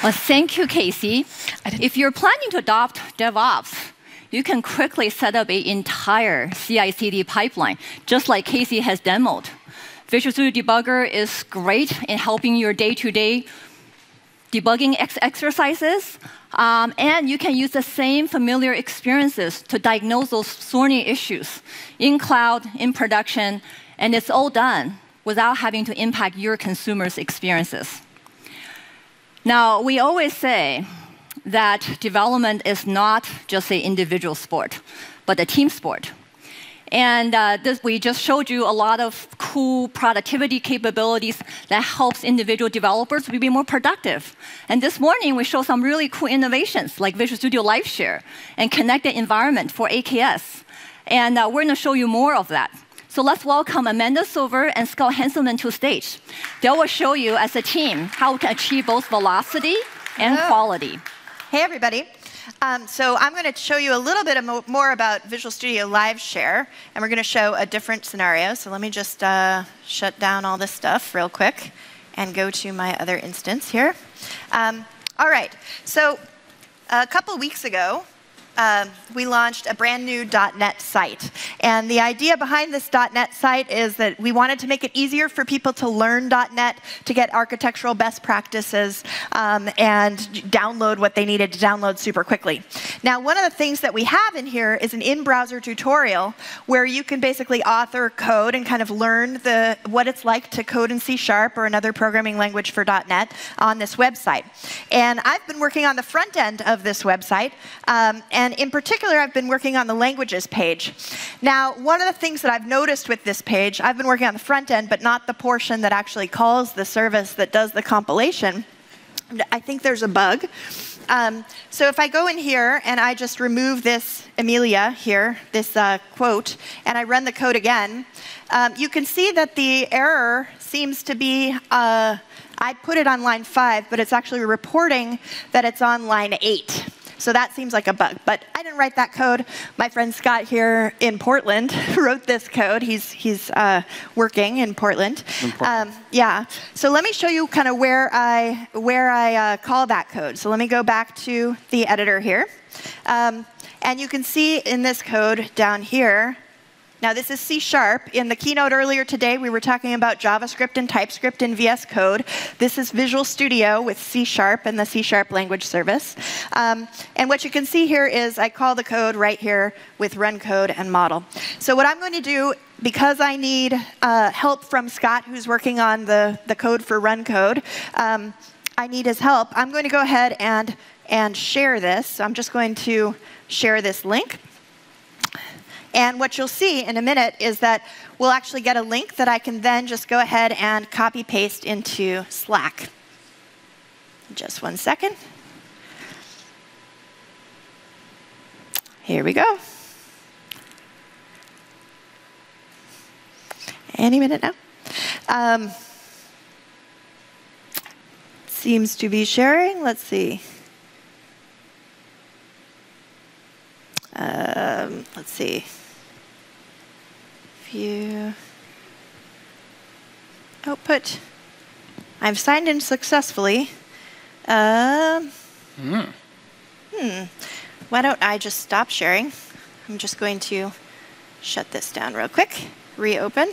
Well, thank you, Casey. If you're planning to adopt DevOps, you can quickly set up an entire CI/CD pipeline, just like Casey has demoed. Visual Studio Debugger is great in helping your day-to-day debugging exercises. And you can use the same familiar experiences to diagnose those thorny issues in cloud, in production, and it's all done without having to impact your consumers' experiences. Now, we always say that development is not just an individual sport, but a team sport. And we just showed you a lot of cool productivity capabilities that helps individual developers to be more productive. And this morning, we showed some really cool innovations like Visual Studio Live Share and connected environment for AKS. And we're going to show you more of that. So let's welcome Amanda Silver and Scott Hanselman to the stage. They will show you as a team how we can achieve both velocity and quality. Hey, everybody. So I'm going to show you a little bit more about Visual Studio Live Share, and we're going to show a different scenario. So let me just shut down all this stuff real quick and go to my other instance here. All right. So a couple weeks ago, we launched a brand new .NET site. And the idea behind this .NET site is that we wanted to make it easier for people to learn .NET, to get architectural best practices, and download what they needed to download super quickly. Now, one of the things that we have in here is an in-browser tutorial where you can basically author code and kind of learn what it's like to code in C# or another programming language for .NET on this website. And I've been working on the front end of this website, and in particular, I've been working on the languages page. Now, one of the things that I've noticed with this page, I've been working on the front end, but not the portion that actually calls the service that does the compilation. I think there's a bug. So if I go in here and I just remove this Amelia here, this quote, and I run the code again, you can see that the error seems to be, I put it on line 5, but it's actually reporting that it's on line 8. So that seems like a bug. But I didn't write that code. My friend Scott here in Portland wrote this code. He's working in Portland. Yeah. So let me show you kind of where I call that code. So let me go back to the editor here. And you can see in this code down here, Now, this is C#. In the keynote earlier today, we were talking about JavaScript and TypeScript in VS Code. This is Visual Studio with C# and the C# language service. And what you can see here is I call the code right here with run code and model. So what I'm going to do, because I need help from Scott, who's working on the code for run code, I need his help. I'm going to go ahead and share this. So I'm just going to share this link. And what you'll see in a minute is that we'll actually get a link that I can then just go ahead and copy paste into Slack. Just 1 second. Here we go. Any minute now. Seems to be sharing. Let's see. Let's see. View. Output. I've signed in successfully. Why don't I just stop sharing? I'm just going to shut this down real quick. Reopen.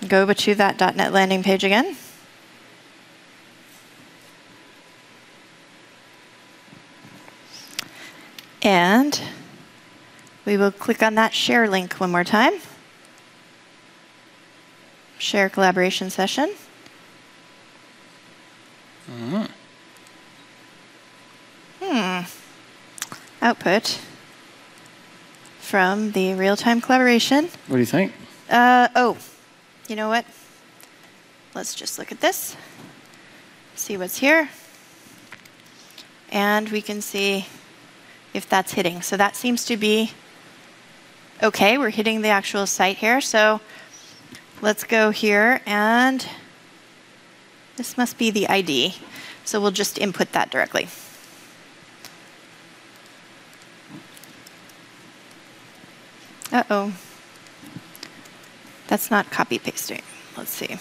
Go to that .NET landing page again. And we will click on that share link one more time. Share collaboration session. Output from the real-time collaboration. What do you think? Oh, you know what? Let's just look at this. See what's here. And we can see if that's hitting. So that seems to be OK. We're hitting the actual site here. So let's go here. And this must be the ID. So we'll just input that directly. Uh-oh. That's not copy pasting. Let's see.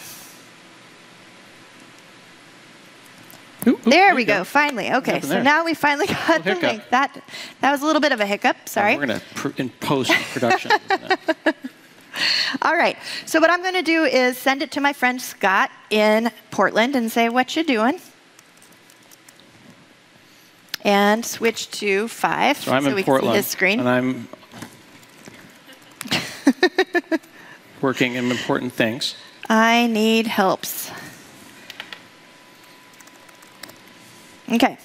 There we go. Finally. OK, so now we finally got the link. That was a little bit of a hiccup. Sorry. We're going to in post-production. All right. So what I'm going to do is send it to my friend Scott in Portland and say, what you doing? And switch to 5 so I'm in we Portland, can see his screen. And I'm working in important things. I need helps. OK.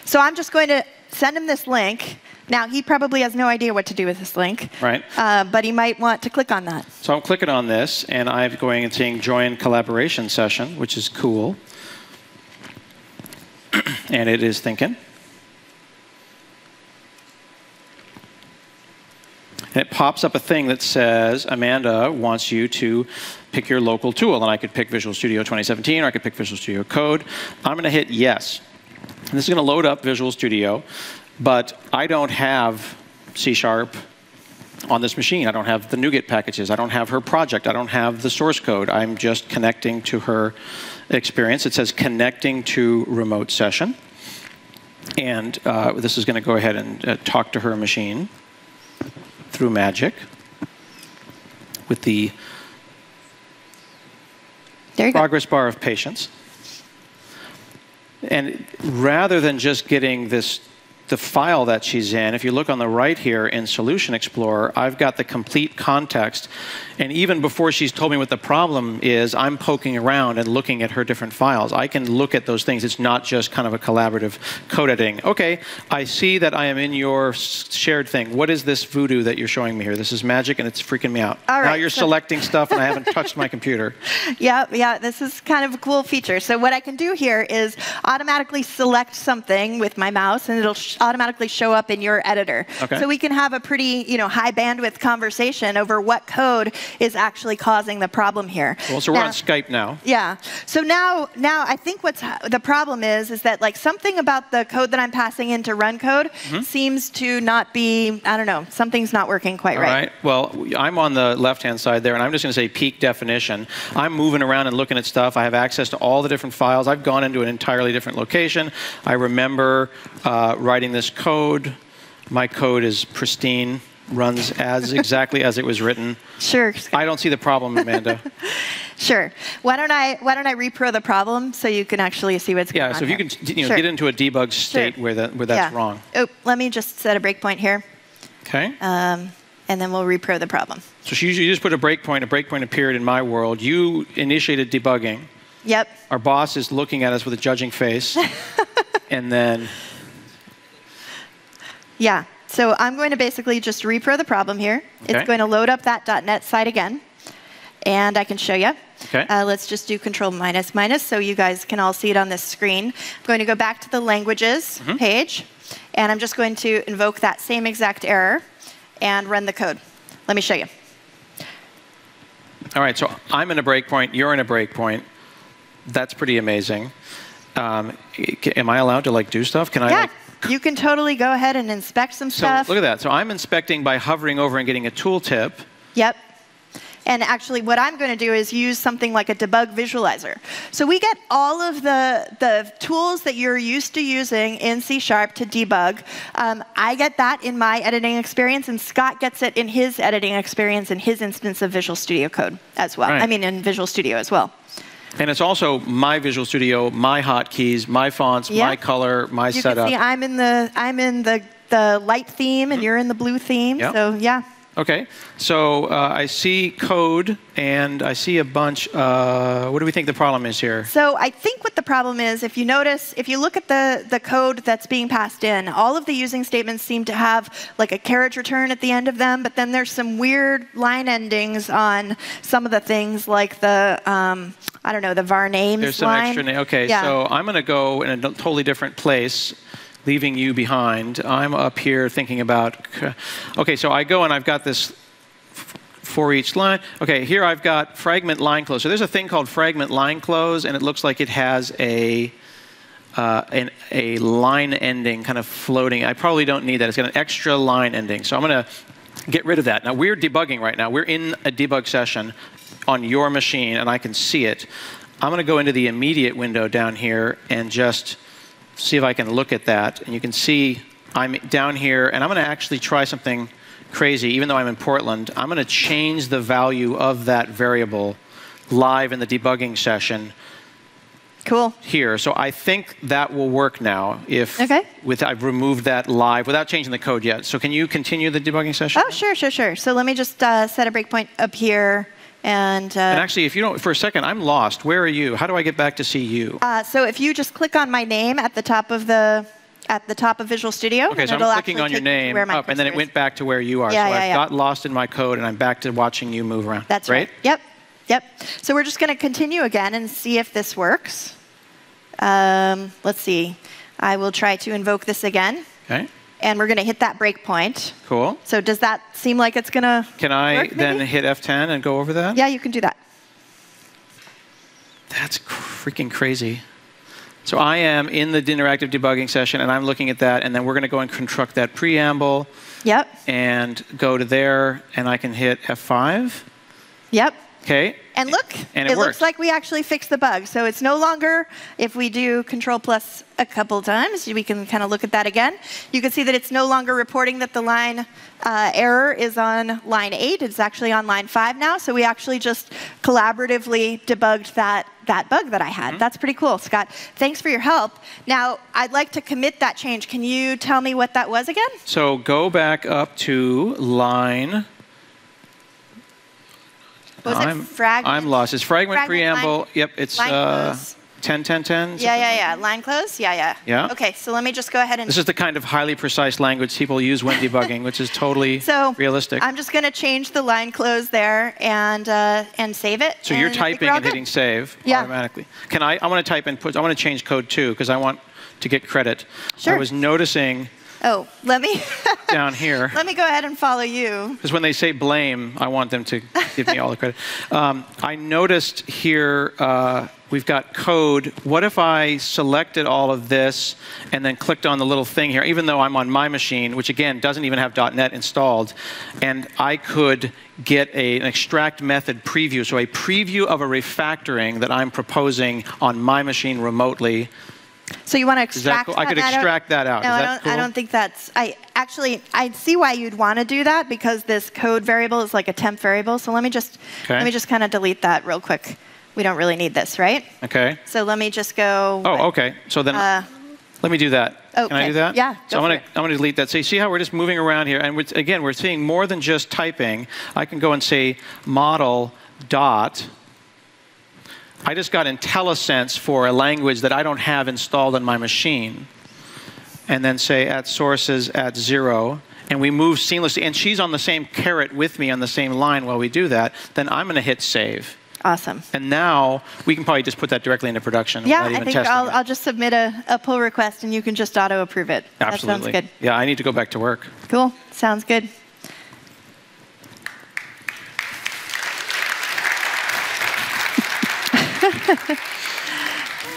So I'm just going to send him this link. Now, he probably has no idea what to do with this link. Right. But he might want to click on that. So I'm clicking on this, and I'm going and saying join collaboration session, which is cool. And it is thinking. And it pops up a thing that says, Amanda wants you to pick your local tool. And I could pick Visual Studio 2017, or I could pick Visual Studio Code. I'm going to hit yes. And this is going to load up Visual Studio. But I don't have C# on this machine. I don't have the NuGet packages. I don't have her project. I don't have the source code. I'm just connecting to her experience. It says connecting to remote session. And this is going to go ahead and talk to her machine through Magic with the progress bar of patience. And rather than just getting the file that she's in, if you look on the right here in Solution Explorer, I've got the complete context. And even before she's told me what the problem is, I'm poking around and looking at her different files. I can look at those things. It's not just kind of a collaborative code editing. OK, I see that I am in your shared thing. What is this voodoo that you're showing me here? This is magic, and it's freaking me out. All right, now you're selecting stuff, and I haven't touched my computer. Yeah, this is kind of a cool feature. So what I can do here is automatically select something with my mouse, and it'll automatically show up in your editor. Okay. So we can have a pretty high bandwidth conversation over what code is actually causing the problem here. Well, so we're on Skype now. Yeah. So now I think what's the problem is that like something about the code that I'm passing into run code seems to not be, I don't know, something's not working quite right. All right. Well, I'm on the left-hand side there, and I'm just going to say peak definition. I'm moving around and looking at stuff. I have access to all the different files. I've gone into an entirely different location. I remember writing writing this code. My code is pristine, runs as exactly as it was written. Sure. I don't see the problem, Amanda. Sure. Why don't I repro the problem so you can actually see what's going on? Yeah, so if you can Sure. get into a debug state where that's wrong. Oh, let me just set a breakpoint here. Okay. And then we'll repro the problem. So you just put a breakpoint appeared in my world. You initiated debugging. Yep. Our boss is looking at us with a judging face. And then... Yeah. So I'm going to basically just repro the problem here. Okay. It's going to load up that .NET site again. And I can show you. Okay. Let's just do control minus minus so you guys can all see it on this screen. I'm going to go back to the languages page. And I'm just going to invoke that same exact error and run the code. Let me show you. All right, so I'm in a breakpoint, you're in a breakpoint. That's pretty amazing. Am I allowed to do stuff? Can I you can totally go ahead and inspect some stuff. So look at that. So I'm inspecting by hovering over and getting a tooltip. Yep. And actually, what I'm going to do is use something like a debug visualizer. So we get all of the tools that you're used to using in C# to debug. I get that in my editing experience, and Scott gets it in his editing experience in his instance of Visual Studio Code as well. Right. I mean, in Visual Studio as well. And it's also my Visual Studio, my hotkeys, my fonts, my color, my setup. You can see I'm in the light theme, and you're in the blue theme. Yep. So yeah. Okay, so I see code, and I see a bunch. What do we think the problem is here? So I think what the problem is, if you notice, if you look at the code that's being passed in, all of the using statements seem to have like a carriage return at the end of them, but then there's some weird line endings on some of the things like the, I don't know, the var names There's some line. extra Okay, so I'm going to go in a totally different place, leaving you behind. I'm up here thinking about, okay, so I go and I've got this for each line. Okay, here I've got fragment line close. So there's a thing called fragment line close, and it looks like it has a line ending kind of floating. I probably don't need that. It's got an extra line ending. So I'm going to get rid of that. Now, we're debugging right now. We're in a debug session on your machine, and I can see it. I'm going to go into the immediate window down here and just see if I can look at that. And you can see I'm down here, and I'm going to actually try something crazy. Even though I'm in Portland, I'm going to change the value of that variable live in the debugging session. Cool. Here. So I think that will work now if I've removed that live without changing the code yet. So can you continue the debugging session? Oh, sure. So let me just set a breakpoint up here. And actually, if you don't, for a second, I'm lost. Where are you? How do I get back to see you? So if you just click on my name at the top of Visual Studio, okay, so I'm clicking on your name up, and then it went back to where you are. So I've got lost in my code, and I'm back to watching you move around. That's right. Yep. So we're just going to continue again and see if this works. Let's see. I will try to invoke this again. Okay. And we're going to hit that breakpoint. Cool. So does that seem like it's going to Can I work, then hit F10 and go over that? Yeah, you can do that. That's freaking crazy. So I am in the interactive debugging session, and I'm looking at that, and then we're going to go and construct that preamble. Yep. And go to there, and I can hit F5. Yep. Okay. And look, and it looks like we actually fixed the bug. So it's no longer, if we do Control plus a couple times, we can kind of look at that again. You can see that it's no longer reporting that the line error is on line 8. It's actually on line 5 now. So we actually just collaboratively debugged that bug that I had. That's pretty cool, Scott. Thanks for your help. Now, I'd like to commit that change. Can you tell me what that was again? So go back up to line... I'm lost. It's fragment preamble. Line, yep, it's 10, 10, 10. Yeah. Line close? Yeah. Okay, so let me just go ahead and... This is the kind of highly precise language people use when debugging, which is totally realistic. I'm just going to change the line close there and save it. So you're typing and hitting save automatically. Can I want to type input. I want to change code too, because I want to get credit. Sure. I was noticing... Oh, let me... down here. Let me go ahead and follow you. Because when they say blame, I want them to give me all the credit. I noticed here we've got code. What if I selected all of this and then clicked on the little thing here, even though I'm on my machine, which again doesn't even have .NET installed, and I could get an extract method preview, so a preview of a refactoring that I'm proposing on my machine remotely. So you want to extract that I could extract that out. No, Is that cool? I don't think that's... I see why you'd want to do that, because this code variable is like a temp variable. So let me just kind of delete that real quick. We don't really need this, right? Okay. So let me just go... Oh, okay. So then let me do that. Okay. Can I do that? Yeah, So I'm going to delete that. So you see how we're just moving around here? And again, we're seeing more than just typing. I can go and say model dot. I just got IntelliSense for a language that I don't have installed on my machine. And then say at sources at 0. And we move seamlessly. And she's on the same caret with me on the same line while we do that. Then I'm going to hit save. Awesome. And now we can probably just put that directly into production. Yeah, I think I'll just submit a pull request and you can just auto approve it. Absolutely. That sounds good. Yeah, I need to go back to work. Cool. Sounds good.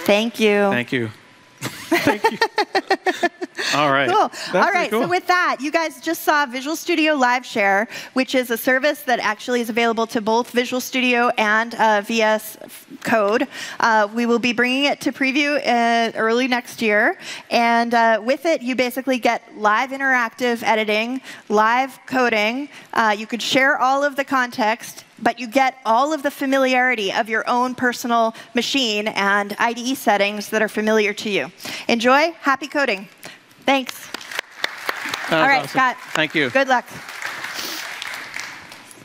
Thank you. Thank you. Thank you. All right. Cool. That's All right. cool. So with that, you guys just saw Visual Studio Live Share, which is a service that actually is available to both Visual Studio and VS Code. We will be bringing it to preview early next year. And with it, you basically get live interactive editing, live coding. You could share all of the context, but you get all of the familiarity of your own personal machine and IDE settings that are familiar to you. Enjoy. Happy coding. Thanks. All right, awesome. Scott. Thank you. Good luck.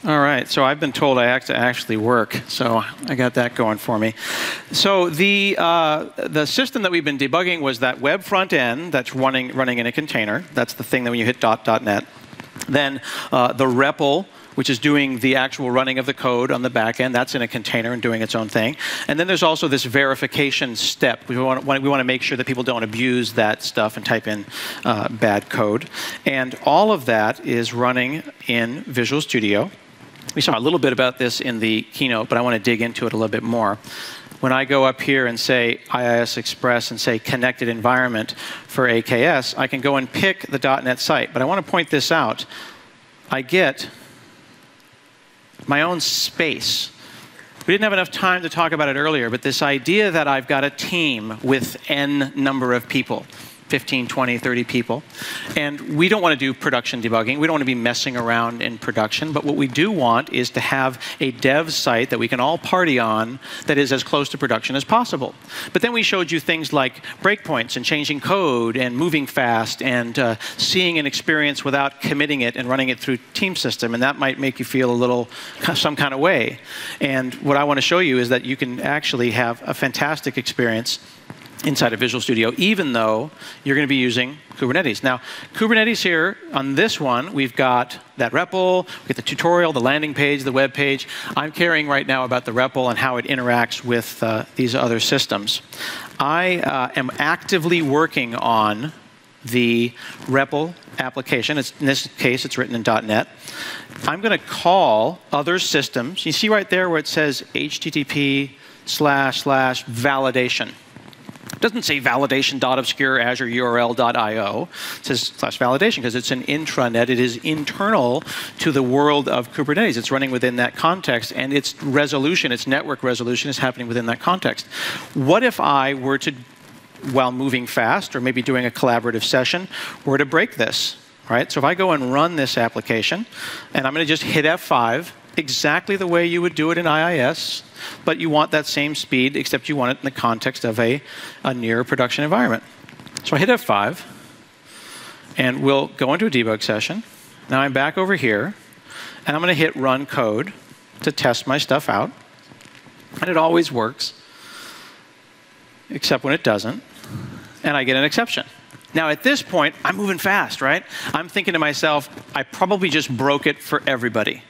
All right. So I've been told I have to actually work. So I got that going for me. So the system that we've been debugging was that web front end that's running in a container. That's the thing that when you hit .net. Then the REPL, which is doing the actual running of the code on the back end. That's in a container and doing its own thing. And then there's also this verification step. We want to make sure that people don't abuse that stuff and type in bad code. And all of that is running in Visual Studio. We saw a little bit about this in the keynote, but I want to dig into it a little bit more. When I go up here and say IIS Express and say connected environment for AKS, I can go and pick the .NET site. But I want to point this out. I get my own space. We didn't have enough time to talk about it earlier, but this idea that I've got a team with n number of people, 15, 20, 30 people. And we don't want to do production debugging. We don't want to be messing around in production. But what we do want is to have a dev site that we can all party on that is as close to production as possible. But then we showed you things like breakpoints and changing code and moving fast and seeing an experience without committing it and running it through Team System. And that might make you feel a little some kind of way. And what I want to show you is that you can actually have a fantastic experience inside of Visual Studio, even though you're going to be using Kubernetes. Now, Kubernetes here, on this one, we've got that REPL, we get the tutorial, the landing page, the web page. I'm caring right now about the REPL and how it interacts with these other systems. I am actively working on the REPL application. In this case, it's written in .NET. I'm going to call other systems. You see right there where it says http://validation. It doesn't say validation.obscure.azure.url.io. It says /validation because it's an intranet. It is internal to the world of Kubernetes. It's running within that context, and its resolution, its network resolution, is happening within that context. What if I were to, while moving fast or maybe doing a collaborative session, were to break this? Right? So if I go and run this application, and I'm going to just hit F5, exactly the way you would do it in IIS, but you want that same speed, except you want it in the context of a near production environment. So I hit F5, and we'll go into a debug session. Now I'm back over here, and I'm going to hit run code to test my stuff out. And it always works, except when it doesn't, and I get an exception. Now, at this point, I'm moving fast, right? I'm thinking to myself, I probably just broke it for everybody.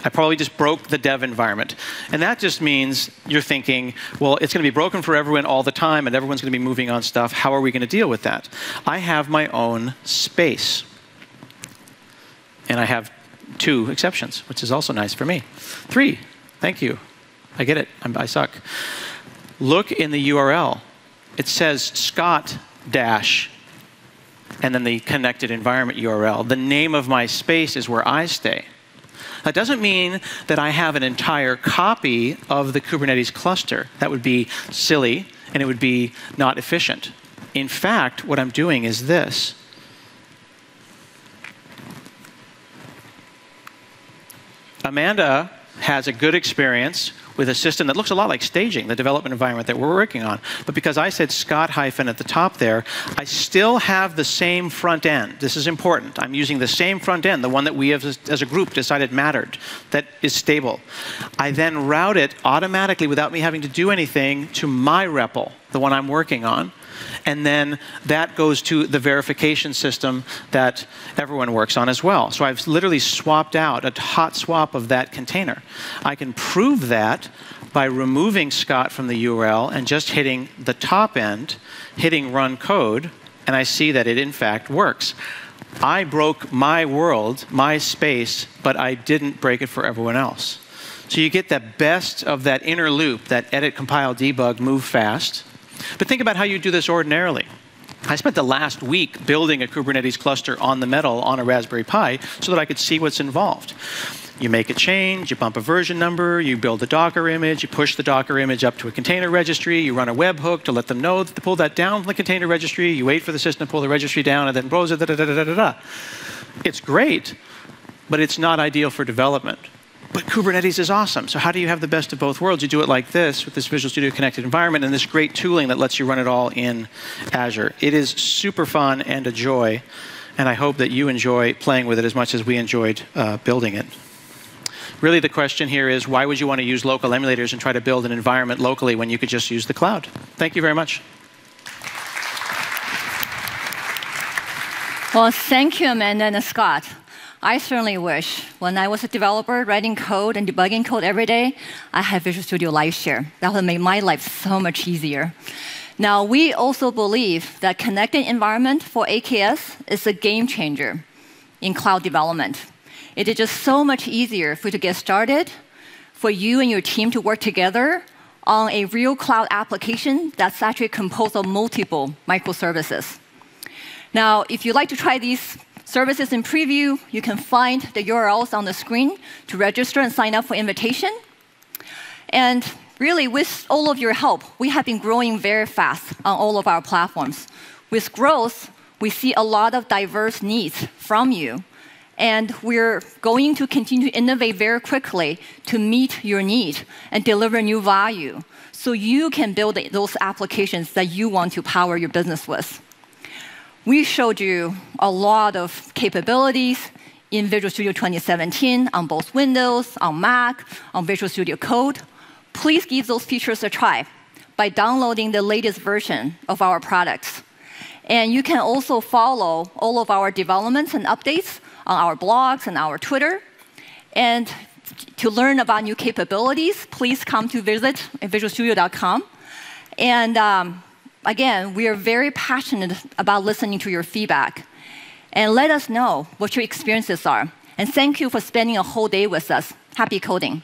I probably just broke the dev environment. And that just means you're thinking, well, it's going to be broken for everyone all the time, and everyone's going to be moving on stuff. How are we going to deal with that? I have my own space. And I have 2 exceptions, which is also nice for me. 3, thank you. I get it. I suck. Look in the URL. It says Scott dash, and then the connected environment URL. The name of my space is where I stay. That doesn't mean that I have an entire copy of the Kubernetes cluster. That would be silly, and it would be not efficient. In fact, what I'm doing is this. Amanda has a good experience with a system that looks a lot like staging, the development environment that we're working on. But because I said Scott hyphen at the top there, I still have the same front end. This is important. I'm using the same front end, the one that we have as a group decided mattered, that is stable. I then route it automatically without me having to do anything to my REPL, the one I'm working on. And then that goes to the verification system that everyone works on as well. So I've literally swapped out a hot swap of that container. I can prove that by removing Scott from the URL and just hitting the top end, hitting run code, and I see that it in fact works. I broke my world, my space, but I didn't break it for everyone else. So you get the best of that inner loop, that edit, compile, debug, move fast. But think about how you do this ordinarily. I spent the last week building a Kubernetes cluster on the metal on a Raspberry Pi so that I could see what's involved. You make a change, you bump a version number, you build a Docker image, you push the Docker image up to a container registry, you run a webhook to let them know to pull that down from the container registry, you wait for the system to pull the registry down, and then browse it, da-da-da-da-da-da. It's great, but it's not ideal for development. But Kubernetes is awesome. So how do you have the best of both worlds? You do it like this with this Visual Studio connected environment and this great tooling that lets you run it all in Azure. It is super fun and a joy, and I hope that you enjoy playing with it as much as we enjoyed building it. Really, the question here is, why would you want to use local emulators and try to build an environment locally when you could just use the cloud? Thank you very much. Well, thank you, Amanda and Scott. I certainly wish when I was a developer writing code and debugging code every day, I had Visual Studio Live Share. That would make my life so much easier. Now, we also believe that connected environment for AKS is a game changer in cloud development. It is just so much easier for you to get started, for you and your team to work together on a real cloud application that's actually composed of multiple microservices. Now, if you'd like to try these services in preview, you can find the URLs on the screen to register and sign up for invitation. And really, with all of your help, we have been growing very fast on all of our platforms. With growth, we see a lot of diverse needs from you. And we're going to continue to innovate very quickly to meet your need and deliver new value so you can build those applications that you want to power your business with. We showed you a lot of capabilities in Visual Studio 2017 on both Windows, on Mac, on Visual Studio Code. Please give those features a try by downloading the latest version of our products. And you can also follow all of our developments and updates on our blogs and our Twitter. And to learn about new capabilities, please come to visit visualstudio.com. And again, we are very passionate about listening to your feedback. And let us know what your experiences are. And thank you for spending a whole day with us. Happy coding.